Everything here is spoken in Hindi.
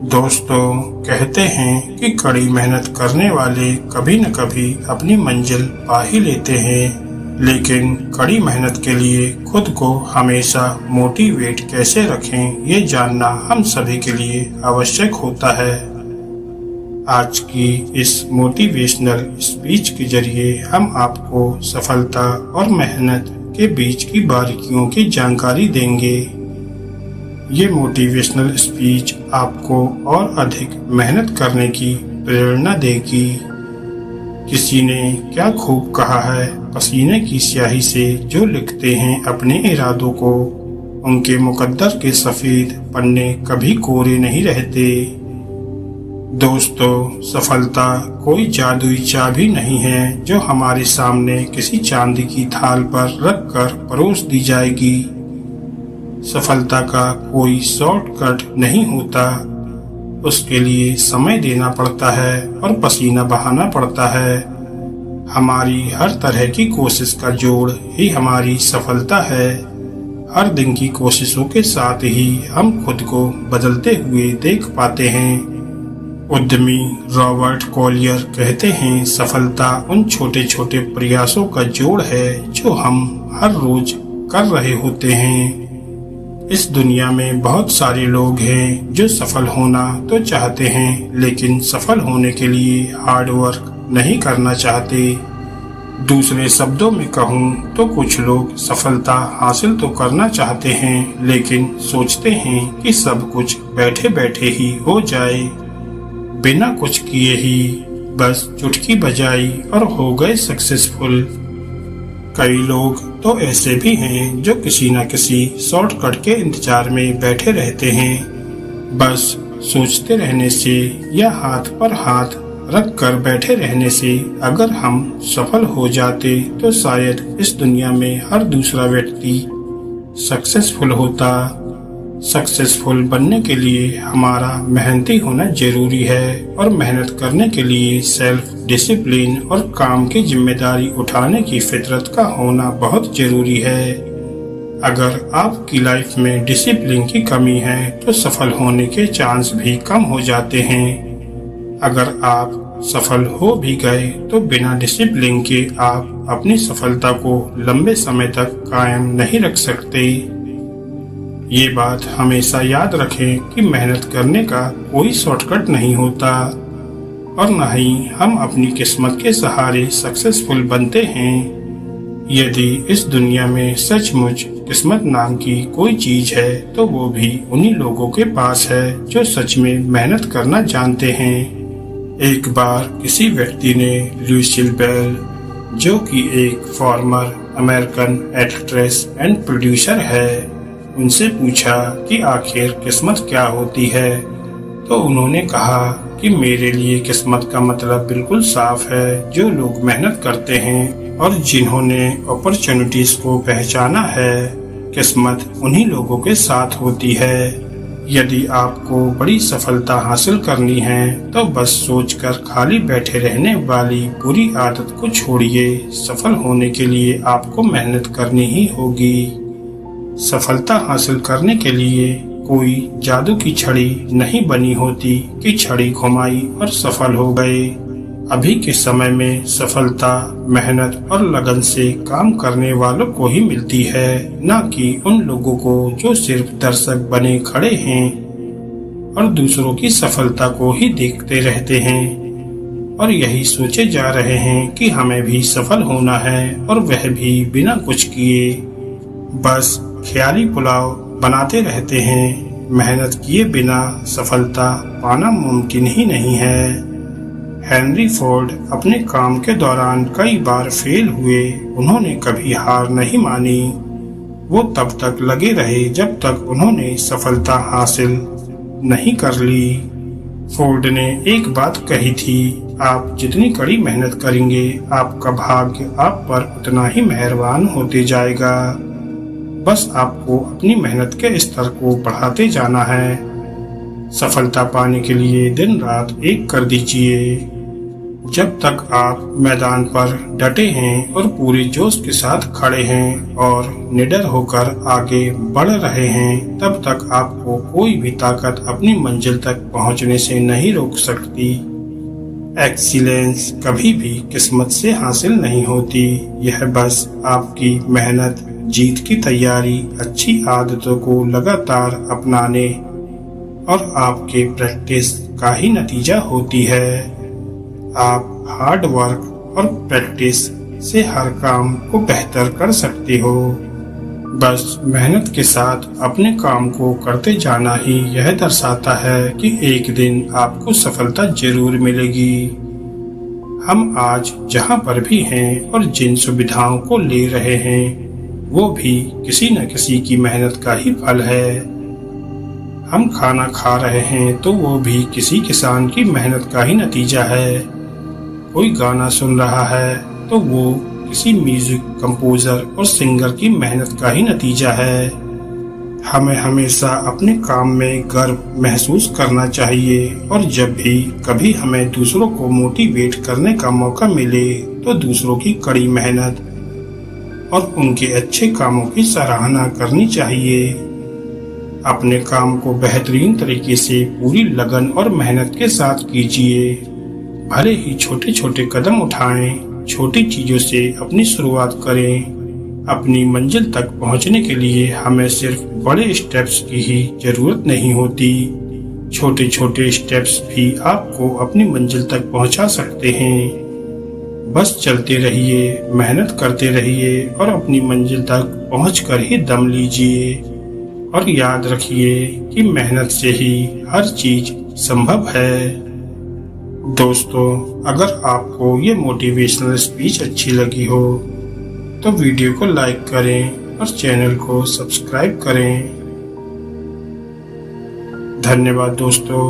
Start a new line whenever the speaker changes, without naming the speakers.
दोस्तों कहते हैं कि कड़ी मेहनत करने वाले कभी न कभी अपनी मंजिल पा ही लेते हैं, लेकिन कड़ी मेहनत के लिए खुद को हमेशा मोटिवेट कैसे रखें ये जानना हम सभी के लिए आवश्यक होता है। आज की इस मोटिवेशनल स्पीच के जरिए हम आपको सफलता और मेहनत के बीच की बारीकियों की जानकारी देंगे। ये मोटिवेशनल स्पीच आपको और अधिक मेहनत करने की प्रेरणा देगी। किसी ने क्या खूब कहा है, पसीने की स्याही से जो लिखते हैं अपने इरादों को, उनके मुकद्दर के सफेद पन्ने कभी कोरे नहीं रहते। दोस्तों, सफलता कोई जादुई चाबी नहीं है जो हमारे सामने किसी चांदी की थाल पर रखकर परोस दी जाएगी। सफलता का कोई शॉर्टकट नहीं होता, उसके लिए समय देना पड़ता है और पसीना बहाना पड़ता है। हमारी हर तरह की कोशिश का जोड़ ही हमारी सफलता है। हर दिन की कोशिशों के साथ ही हम खुद को बदलते हुए देख पाते हैं। उद्यमी रॉबर्ट कॉलियर कहते हैं, सफलता उन छोटे छोटे प्रयासों का जोड़ है जो हम हर रोज कर रहे होते हैं। इस दुनिया में बहुत सारे लोग हैं जो सफल होना तो चाहते हैं, लेकिन सफल होने के लिए हार्ड वर्क नहीं करना चाहते। दूसरे शब्दों में कहूँ तो कुछ लोग सफलता हासिल तो करना चाहते हैं, लेकिन सोचते हैं कि सब कुछ बैठे बैठे ही हो जाए, बिना कुछ किए ही बस चुटकी बजाई और हो गए सक्सेसफुल। कई लोग तो ऐसे भी हैं जो किसी न किसी शॉर्टकट के इंतजार में बैठे रहते हैं। बस सोचते रहने से या हाथ पर हाथ रख कर बैठे रहने से अगर हम सफल हो जाते तो शायद इस दुनिया में हर दूसरा व्यक्ति सक्सेसफुल होता। सक्सेसफुल बनने के लिए हमारा मेहनती होना जरूरी है और मेहनत करने के लिए सेल्फ डिसिप्लिन और काम की जिम्मेदारी उठाने की फितरत का होना बहुत जरूरी है। अगर आपकी लाइफ में डिसिप्लिन की कमी है तो सफल होने के चांस भी कम हो जाते हैं। अगर आप सफल हो भी गए तो बिना डिसिप्लिन के आप अपनी सफलता को लंबे समय तक कायम नहीं रख सकते। ये बात हमेशा याद रखें कि मेहनत करने का कोई शॉर्टकट नहीं होता और न ही हम अपनी किस्मत के सहारे सक्सेसफुल बनते हैं। यदि इस दुनिया में सचमुच किस्मत नाम की कोई चीज है तो वो भी उन्हीं लोगों के पास है जो सच में मेहनत करना जानते हैं। एक बार किसी व्यक्ति ने लुसिल बेल, जो कि एक farmer American actress and producer है, उनसे पूछा कि आखिर किस्मत क्या होती है, तो उन्होंने कहा कि मेरे लिए किस्मत का मतलब बिल्कुल साफ है। जो लोग मेहनत करते हैं और जिन्होंने अपॉर्चुनिटीज को पहचाना है, किस्मत उन्हीं लोगों के साथ होती है। यदि आपको बड़ी सफलता हासिल करनी है तो बस सोचकर खाली बैठे रहने वाली बुरी आदत को छोड़िए। सफल होने के लिए आपको मेहनत करनी ही होगी। सफलता हासिल करने के लिए कोई जादू की छड़ी नहीं बनी होती कि छड़ी घुमाई और सफल हो गए। अभी के समय में सफलता मेहनत और लगन से काम करने वालों को ही मिलती है, न कि उन लोगों को जो सिर्फ दर्शक बने खड़े हैं और दूसरों की सफलता को ही देखते रहते हैं और यही सोचे जा रहे हैं कि हमें भी सफल होना है, और वह भी बिना कुछ किए। बस ख्याली पुलाव बनाते रहते हैं। मेहनत किए बिना सफलता पाना मुमकिन ही नहीं है। हेनरी फोर्ड अपने काम के दौरान कई बार फेल हुए। उन्होंने कभी हार नहीं मानी। वो तब तक लगे रहे जब तक उन्होंने सफलता हासिल नहीं कर ली। फोर्ड ने एक बात कही थी, आप जितनी कड़ी मेहनत करेंगे, आपका भाग्य आप पर उतना ही मेहरबान होते जाएगा। बस आपको अपनी मेहनत के स्तर को बढ़ाते जाना है। सफलता पाने के लिए दिन रात एक कर दीजिए। जब तक आप मैदान पर डटे हैं और पूरे जोश के साथ खड़े हैं और निडर होकर आगे बढ़ रहे हैं, तब तक आपको कोई भी ताकत अपनी मंजिल तक पहुंचने से नहीं रोक सकती। एक्सीलेंस कभी भी किस्मत से हासिल नहीं होती, यह बस आपकी मेहनत, जीत की तैयारी, अच्छी आदतों को लगातार अपनाने और आपके प्रैक्टिस का ही नतीजा होती है। आप हार्ड वर्क और प्रैक्टिस से हर काम को बेहतर कर सकते हो। बस मेहनत के साथ अपने काम को करते जाना ही यह दर्शाता है कि एक दिन आपको सफलता जरूर मिलेगी। हम आज जहां पर भी हैं और जिन सुविधाओं को ले रहे हैं, वो भी किसी न किसी की मेहनत का ही फल है। हम खाना खा रहे हैं तो वो भी किसी किसान की मेहनत का ही नतीजा है। कोई गाना सुन रहा है तो वो किसी म्यूजिक कंपोजर और सिंगर की मेहनत का ही नतीजा है। हमें हमेशा अपने काम में गर्व महसूस करना चाहिए और जब भी कभी हमें दूसरों को मोटिवेट करने का मौका मिले तो दूसरों की कड़ी मेहनत और उनके अच्छे कामों की सराहना करनी चाहिए। अपने काम को बेहतरीन तरीके से पूरी लगन और मेहनत के साथ कीजिए। भले ही छोटे छोटे कदम उठाएं, छोटी चीजों से अपनी शुरुआत करें। अपनी मंजिल तक पहुंचने के लिए हमें सिर्फ बड़े स्टेप्स की ही जरूरत नहीं होती, छोटे छोटे स्टेप्स भी आपको अपनी मंजिल तक पहुंचा सकते हैं। बस चलते रहिए, मेहनत करते रहिए और अपनी मंजिल तक पहुंचकर ही दम लीजिए। और याद रखिए कि मेहनत से ही हर चीज संभव है। दोस्तों, अगर आपको ये मोटिवेशनल स्पीच अच्छी लगी हो तो वीडियो को लाइक करें और चैनल को सब्सक्राइब करें। धन्यवाद दोस्तों।